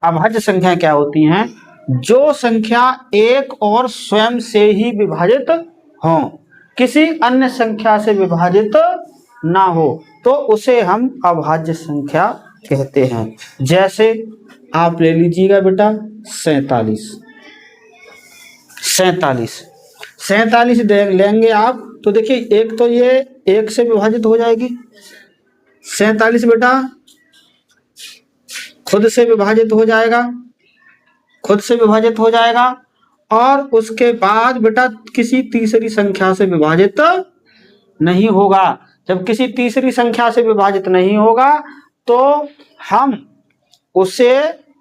अभाज्य संख्या क्या होती हैं? जो संख्या एक और स्वयं से ही विभाजित हो, किसी अन्य संख्या से विभाजित ना हो, तो उसे हम अभाज्य संख्या कहते हैं। जैसे आप ले लीजिएगा बेटा 47। 47 लेंगे आप तो देखिए, एक तो ये एक से विभाजित हो जाएगी। 47 बेटा खुद से विभाजित हो जाएगा, खुद से विभाजित हो जाएगा, और उसके बाद बेटा किसी तीसरी संख्या से विभाजित नहीं होगा। जब किसी तीसरी संख्या से विभाजित नहीं होगा तो हम उसे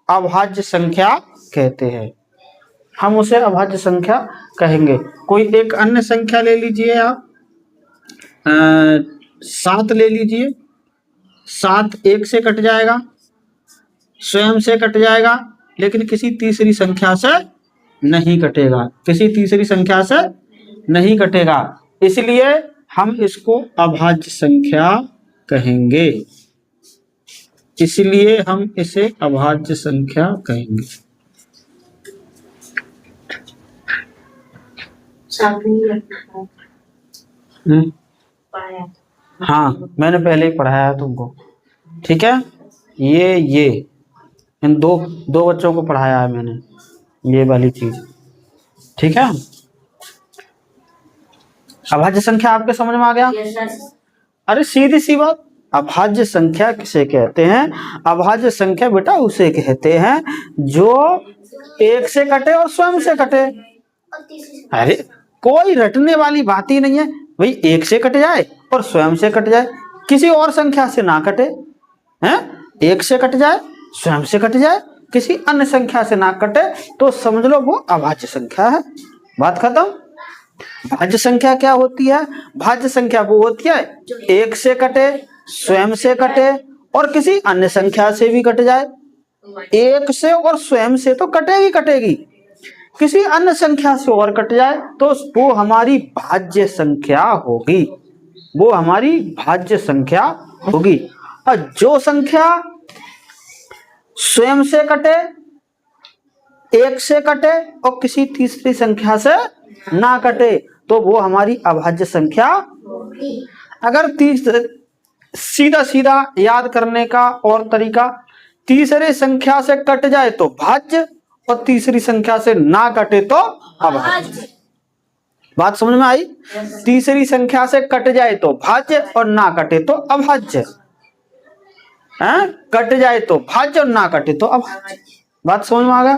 अभाज्य संख्या कहते हैं, हम उसे अभाज्य संख्या कहेंगे। कोई एक अन्य संख्या ले लीजिए आप, 7 ले लीजिए। 7 एक से कट जाएगा, स्वयं से कट जाएगा, लेकिन किसी तीसरी संख्या से नहीं कटेगा, किसी तीसरी संख्या से नहीं कटेगा, इसलिए हम इसको अभाज्य संख्या कहेंगे, इसलिए हम इसे अभाज्य संख्या कहेंगे। हाँ, मैंने पहले ही पढ़ाया है तुमको, ठीक है। ये इन दो बच्चों को पढ़ाया है मैंने, ये वाली चीज, ठीक है। अभाज्य संख्या आपके समझ में आ गया? अरे सीधी सी बात, अभाज्य संख्या किसे कहते हैं? अभाज्य संख्या बेटा उसे कहते हैं जो एक से कटे और स्वयं से कटे। अरे कोई रटने वाली बात ही नहीं है भाई, एक से कट जाए और स्वयं से कट जाए, किसी और संख्या से ना कटे हैं। एक से कट जाए, स्वयं से कट जाए, किसी अन्य संख्या से ना कटे, तो समझ लो वो अभाज्य संख्या है, बात खत्म। भाज्य संख्या क्या होती है? भाज्य संख्या वो होती है एक से कटे, स्वयं से कटे और किसी अन्य संख्या से भी कट जाए। एक से और स्वयं से तो कटेगी कटेगी, किसी अन्य संख्या से और कट जाए तो वो हमारी भाज्य संख्या होगी, वो हमारी भाज्य संख्या होगी। और जो संख्या स्वयं से कटे, एक से कटे और किसी तीसरी संख्या से ना कटे, तो वो हमारी अभाज्य संख्या। अगर सीधा सीधा याद करने का और तरीका, तीसरे संख्या से कट जाए तो भाज्य और तीसरी संख्या से ना कटे तो अभाज्य। बात समझ में आई? तीसरी संख्या से कट जाए तो भाज्य और ना कटे तो अभाज्य, कट जाए तो भाज्य और ना कटे तो अभाज्य। बात समझ में आ गया?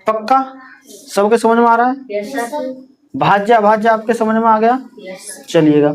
पक्का सबके समझ में आ रहा है? भाज्य अभाज्य आपके समझ में आ गया? चलिएगा।